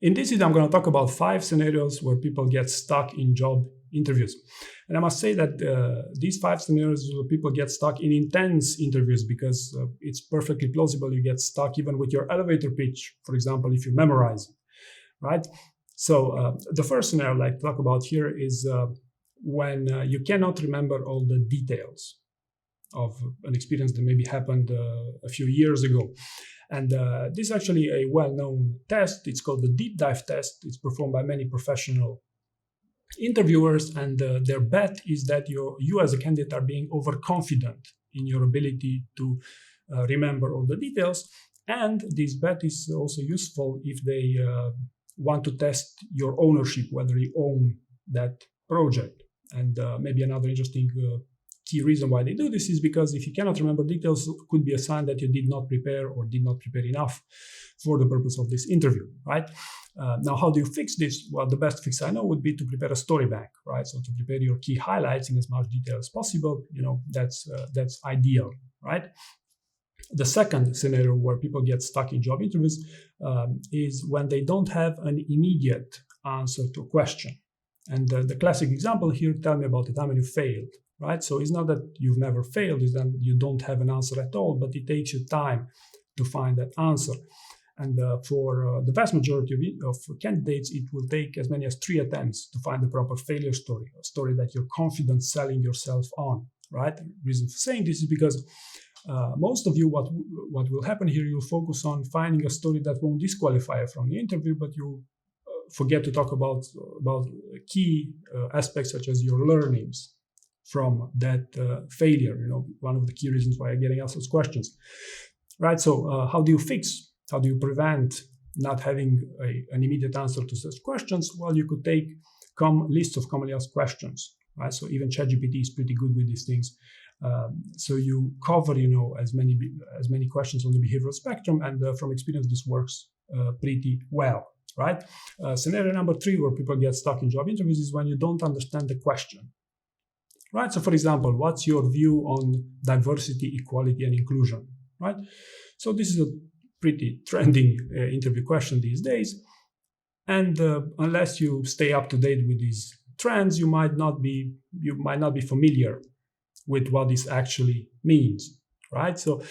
In this video, I'm going to talk about 5 scenarios where people get stuck in job interviews. And I must say that these 5 scenarios where people get stuck in intense interviews, because it's perfectly plausible you get stuck even with your elevator pitch, for example, if you memorize it, right? So the first scenario I'd like to talk about here is when you cannot remember all the details of an experience that maybe happened a few years ago. And this is actually a well-known test. It's called the deep dive test. It's performed by many professional interviewers, and their bet is that you as a candidate are being overconfident in your ability to remember all the details. And this bet is also useful if they want to test your ownership, whether you own that project. And maybe another interesting key reason why they do this is because if you cannot remember details, it could be a sign that you did not prepare or did not prepare enough for the purpose of this interview, right? Now, how do you fix this? Well, the best fix I know would be to prepare a story bank, right? So to prepare your key highlights in as much detail as possible, that's ideal, right? The second scenario where people get stuck in job interviews is when they don't have an immediate answer to a question. And the classic example here, tell me about the time when you failed, right? So it's not that you've never failed, it's that you don't have an answer at all, but it takes you time to find that answer. And for the vast majority of candidates, it will take as many as 3 attempts to find the proper failure story, a story that you're confident selling yourself on, right? The reason for saying this is because most of you, what will happen here, you'll focus on finding a story that won't disqualify you from the interview, but you forget to talk about key aspects such as your learnings from that failure. One of the key reasons why you're getting asked those questions, right? So how do you prevent not having an immediate answer to such questions? Well, you could take lists of commonly asked questions, right? So even ChatGPT is pretty good with these things. So you cover, as many questions on the behavioral spectrum, and from experience, this works pretty well, right? Scenario number 3 where people get stuck in job interviews is when you don't understand the question, right? So for example, what's your view on diversity, equality, and inclusion, right? So this is a pretty trending interview question these days. And unless you stay up to date with these trends, you might not be familiar with what this actually means, right? So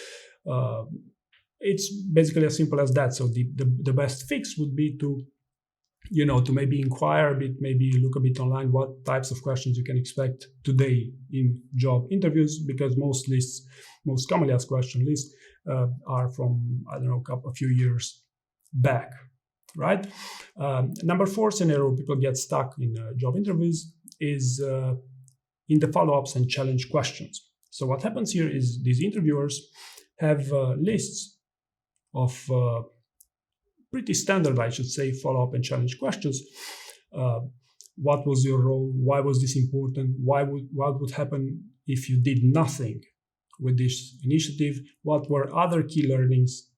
it's basically as simple as that. So the best fix would be to maybe inquire a bit, maybe look a bit online what types of questions you can expect today in job interviews, because most commonly asked question lists are from, a few years back, right? Number 4 scenario people get stuck in job interviews is in the follow-ups and challenge questions. So what happens here is these interviewers have lists of pretty standard, I should say, follow-up and challenge questions. What was your role? Why was this important? What would happen if you did nothing with this initiative? What were other key learnings,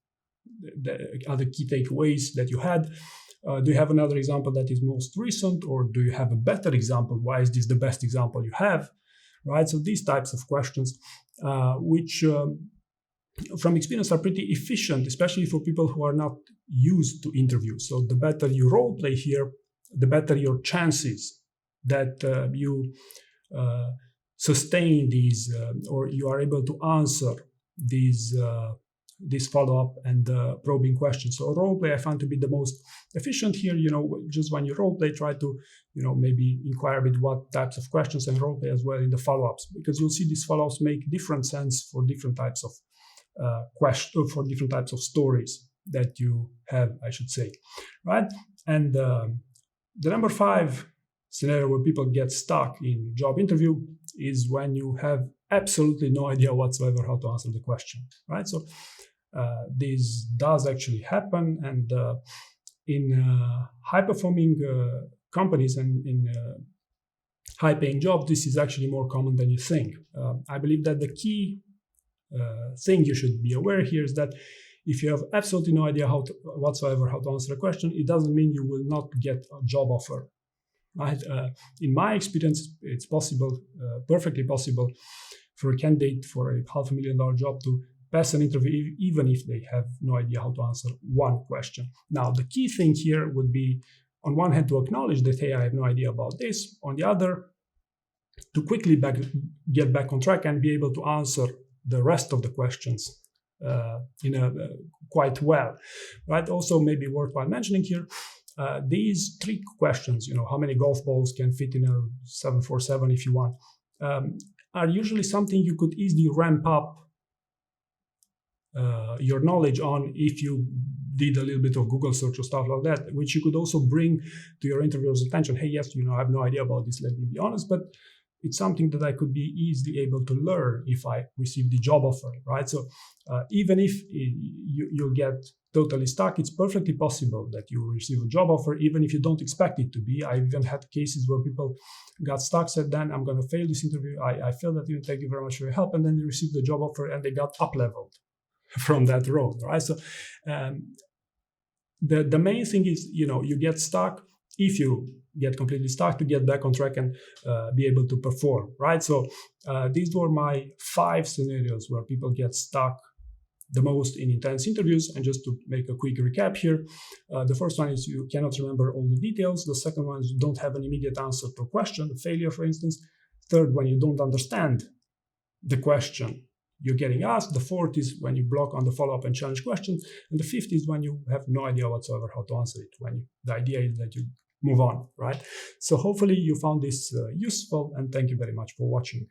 the other key takeaways that you had? Do you have another example that is most recent, or do you have a better example? Why is this the best example you have? Right? So these types of questions, which from experience are pretty efficient, especially for people who are not used to interviews. So the better you role play here, the better your chances that you sustain these or you are able to answer these follow-up and probing questions. So role play I find to be the most efficient here. Just when you role play, try to maybe inquire a bit what types of questions, and role play as well in the follow-ups, because you'll see these follow-ups make different sense for different types of for different types of stories that you have, I should say, right? And the number 5 scenario where people get stuck in job interview is when you have absolutely no idea whatsoever how to answer the question, right? So this does actually happen, and in high-performing companies and in high-paying jobs, this is actually more common than you think. I believe that the key thing you should be aware here is that if you have absolutely no idea whatsoever how to answer a question, it doesn't mean you will not get a job offer, right? In my experience, it's possible, perfectly possible, for a candidate for a $500,000 job to pass an interview even if they have no idea how to answer one question. Now, the key thing here would be, on one hand, to acknowledge that, hey, I have no idea about this. On the other, to quickly get back on track and be able to answer the rest of the questions quite well, right? Also, maybe worthwhile mentioning here, these trick questions, how many golf balls can fit in a 747 if you want, are usually something you could easily ramp up your knowledge on if you did a little bit of Google search or stuff like that, which you could also bring to your interviewer's attention. Hey, yes, I have no idea about this, let me be honest, but it's something that I could be easily able to learn if I receive the job offer, right? So even if you'll get totally stuck, it's perfectly possible that you will receive a job offer, even if you don't expect it to be. I've even had cases where people got stuck, said, Dan, I'm going to fail this interview. I failed that interview, thank you very much for your help. And then they received the job offer and they got up-leveled from that role, right? So the main thing is, you get stuck. If you get completely stuck, to get back on track and be able to perform, right? So these were my 5 scenarios where people get stuck the most in intense interviews. And just to make a quick recap here, the first one is you cannot remember all the details. The second one is you don't have an immediate answer to a question, a failure, for instance. Third, when you don't understand the question you're getting asked. The fourth is when you block on the follow-up and challenge questions. And the fifth is when you have no idea whatsoever how to answer it, the idea is that you move on, right? So hopefully you found this useful, and thank you very much for watching.